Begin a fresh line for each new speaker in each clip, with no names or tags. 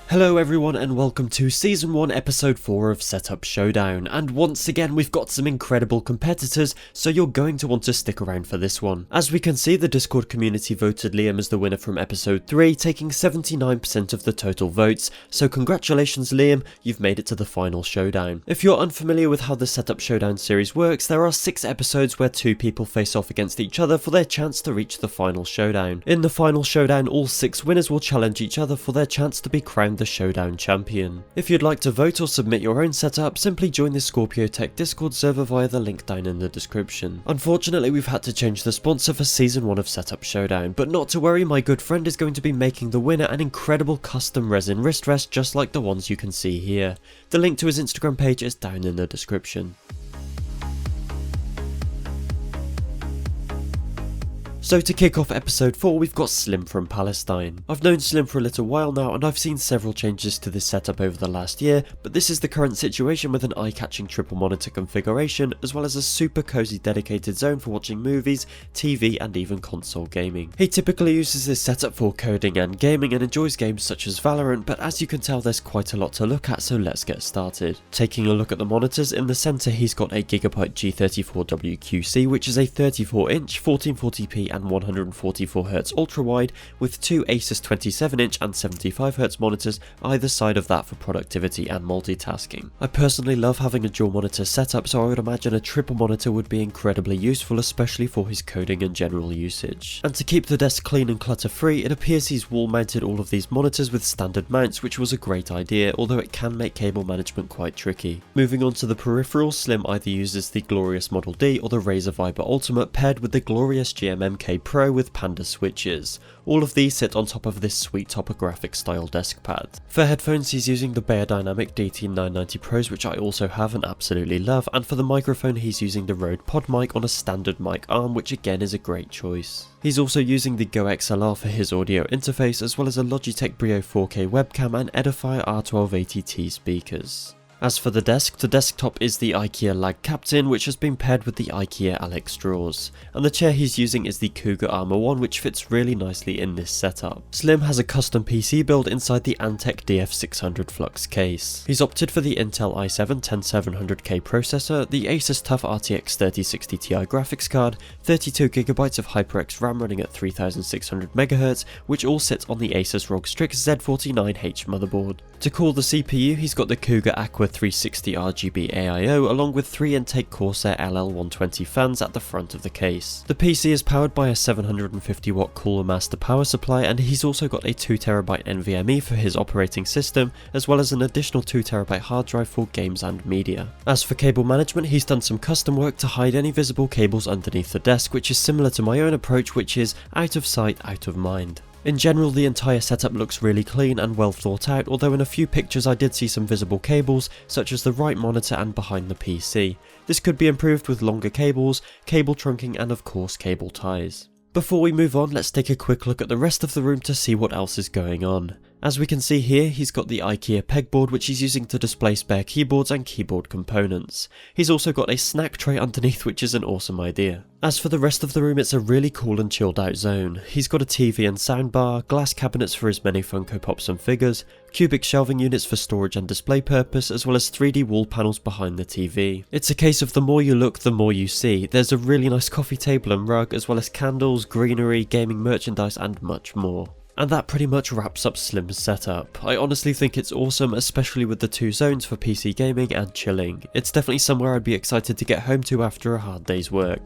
Hello everyone and welcome to Season 1 Episode 4 of Setup Showdown, and once again we've got some incredible competitors, so you're going to want to stick around for this one. As we can see, the Discord community voted Liam as the winner from Episode 3, taking 79% of the total votes, so congratulations Liam, you've made it to the final showdown. If you're unfamiliar with how the Setup Showdown series works, there are 6 episodes where 2 people face off against each other for their chance to reach the final showdown. In the final showdown, all 6 winners will challenge each other for their chance to be crowned the Showdown champion. If you'd like to vote or submit your own setup, simply join the ScorpioTech Discord server via the link down in the description. Unfortunately, we've had to change the sponsor for Season 1 of Setup Showdown, but not to worry, my good friend is going to be making the winner an incredible custom resin wrist rest just like the ones you can see here. The link to his Instagram page is down in the description. So to kick off episode 4, we've got Slim from Palestine. I've known Slim for a little while now and I've seen several changes to this setup over the last year, but this is the current situation with an eye-catching triple monitor configuration, as well as a super cozy dedicated zone for watching movies, TV and even console gaming. He typically uses this setup for coding and gaming and enjoys games such as Valorant, but as you can tell there's quite a lot to look at, so let's get started. Taking a look at the monitors, in the centre he's got a Gigabyte G34WQC, which is a 34-inch 1440p and 144Hz ultra-wide with 2 Asus 27-inch and 75Hz monitors either side of that for productivity and multitasking. I personally love having a dual monitor setup, so I would imagine a triple monitor would be incredibly useful, especially for his coding and general usage. And to keep the desk clean and clutter-free, it appears he's wall mounted all of these monitors with standard mounts, which was a great idea, although it can make cable management quite tricky. Moving on to the peripherals, Slim either uses the glorious Model D or the Razer Viper Ultimate paired with the glorious GMMK Pro with Panda switches. All of these sit on top of this sweet topographic style desk pad. For headphones he's using the Beyerdynamic DT990 Pros, which I also have and absolutely love, and for the microphone he's using the Rode Pod mic on a standard mic arm, which again is a great choice. He's also using the Go XLR for his audio interface, as well as a Logitech Brio 4K webcam and Edifier R1280T speakers. As for the desk, the desktop is the Ikea Lagkapten, which has been paired with the Ikea Alex drawers, and the chair he's using is the Cougar Armor 1, which fits really nicely in this setup. Slim has a custom PC build inside the Antec DF600 Flux case. He's opted for the Intel i7-10700K processor, the Asus TUF RTX 3060 Ti graphics card, 32GB of HYPERX RAM running at 3600MHz, which all sit on the Asus ROG STRIX Z49H motherboard. To cool the CPU, he's got the Cougar Aqua 360 RGB AIO along with 3 intake Corsair LL120 fans at the front of the case. The PC is powered by a 750W Cooler Master power supply, and he's also got a 2TB NVMe for his operating system, as well as an additional 2TB hard drive for games and media. As for cable management, he's done some custom work to hide any visible cables underneath the desk, which is similar to my own approach, which is out of sight, out of mind. In general, the entire setup looks really clean and well thought out, although in a few pictures I did see some visible cables, such as the right monitor and behind the PC. This could be improved with longer cables, cable trunking and of course cable ties. Before we move on, let's take a quick look at the rest of the room to see what else is going on. As we can see here, he's got the Ikea pegboard, which he's using to display spare keyboards and keyboard components. He's also got a snack tray underneath, which is an awesome idea. As for the rest of the room, it's a really cool and chilled out zone. He's got a TV and soundbar, glass cabinets for his many Funko Pops and figures, cubic shelving units for storage and display purpose, as well as 3D wall panels behind the TV. It's a case of the more you look, the more you see. There's a really nice coffee table and rug, as well as candles, greenery, gaming merchandise and much more. And that pretty much wraps up Slim's setup. I honestly think it's awesome, especially with the 2 zones for PC gaming and chilling. It's definitely somewhere I'd be excited to get home to after a hard day's work.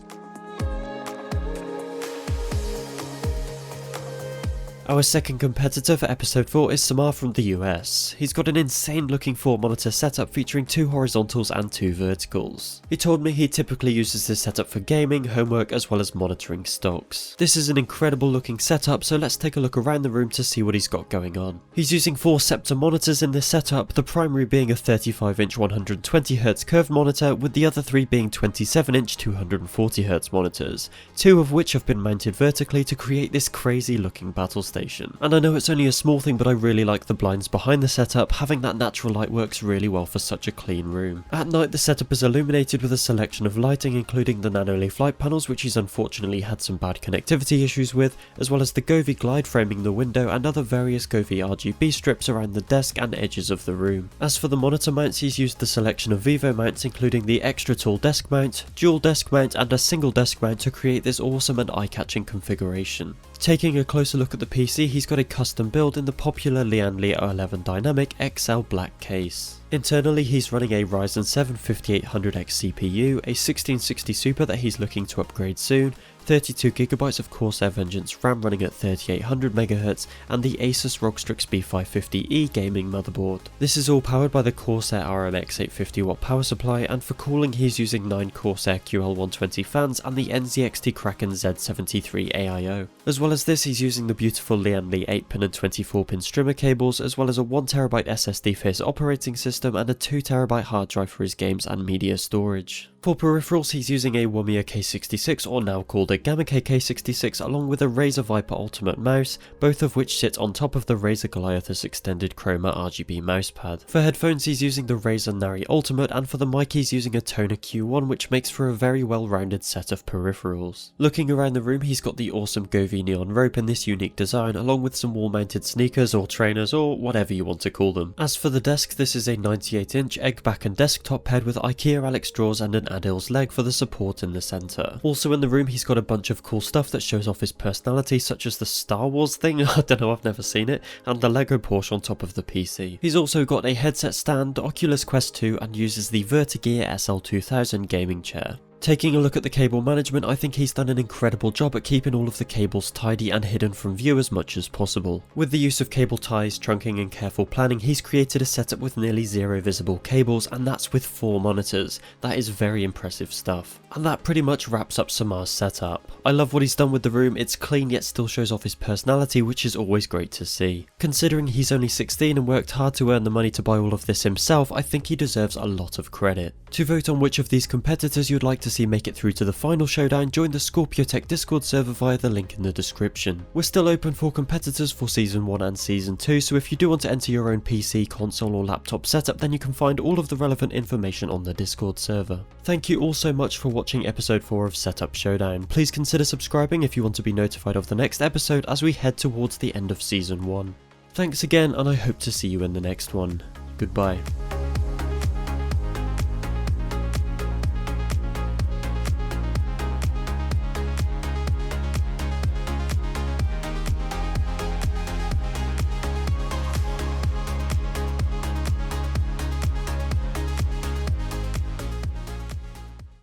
Our second competitor for episode 4 is Samar from the US. He's got an insane looking 4-monitor setup featuring 2 horizontals and 2 verticals. He told me he typically uses this setup for gaming, homework as well as monitoring stocks. This is an incredible looking setup, so let's take a look around the room to see what he's got going on. He's using 4 Scepter monitors in this setup, the primary being a 35-inch 120Hz curved monitor, with the other 3 being 27-inch 240Hz monitors, 2 of which have been mounted vertically to create this crazy looking battle station. workstation. And I know it's only a small thing, but I really like the blinds behind the setup. Having that natural light works really well for such a clean room. At night, the setup is illuminated with a selection of lighting, including the nano-leaf light panels, which he's unfortunately had some bad connectivity issues with, as well as the Govee glide framing the window and other various Govee RGB strips around the desk and edges of the room. As for the monitor mounts, he's used the selection of VIVO mounts, including the extra tall desk mount, dual desk mount and a single desk mount to create this awesome and eye-catching configuration. Taking a closer look at the PC, he's got a custom build in the popular Lian Li 11 Dynamic XL black case. Internally, he's running a Ryzen 7 5800X CPU, a 1660 Super that he's looking to upgrade soon, 32GB of Corsair Vengeance RAM running at 3800MHz, and the Asus ROG STRIX B550E gaming motherboard. This is all powered by the Corsair RMX 850W power supply, and for cooling he's using 9 Corsair QL120 fans and the NZXT Kraken Z73 AIO. As well as this, he's using the beautiful Lian Li 8-pin and 24-pin streamer cables, as well as a 1TB SSD for his operating system and a 2TB hard drive for his games and media storage. For peripherals, he's using a Wamiya K66, or now called a Gamma-K K66, along with a Razer Viper Ultimate mouse, both of which sit on top of the Razer Goliathus Extended Chroma RGB mousepad. For headphones, he's using the Razer Nari Ultimate, and for the mic he's using a Tonor Q1, which makes for a very well-rounded set of peripherals. Looking around the room, he's got the awesome Govee neon rope in this unique design, along with some wall-mounted sneakers or trainers, or whatever you want to call them. As for the desk, this is a 98-inch Ekbacken desktop paired with Ikea Alex drawers and an Adils leg for the support in the centre. Also in the room, he's got a bunch of cool stuff that shows off his personality, such as the Star Wars thing, I don't know, I've never seen it, and the Lego Porsche on top of the PC. He's also got a headset stand, Oculus Quest 2, and uses the Vertagear SL2000 gaming chair. Taking a look at the cable management, I think he's done an incredible job at keeping all of the cables tidy and hidden from view as much as possible. With the use of cable ties, trunking and careful planning, he's created a setup with nearly zero visible cables, and that's with 4 monitors. That is very impressive stuff. And that pretty much wraps up Samar's setup. I love what he's done with the room. It's clean yet still shows off his personality, which is always great to see. Considering he's only 16 and worked hard to earn the money to buy all of this himself, I think he deserves a lot of credit. To vote on which of these competitors you'd like to see make it through to the final showdown, join the ScorpioTech Discord server via the link in the description. We're still open for competitors for Season 1 and Season 2, so if you do want to enter your own PC, console or laptop setup, then you can find all of the relevant information on the Discord server. Thank you all so much for watching episode 4 of Setup Showdown. Please consider subscribing if you want to be notified of the next episode as we head towards the end of Season 1. Thanks again, and I hope to see you in the next one. Goodbye.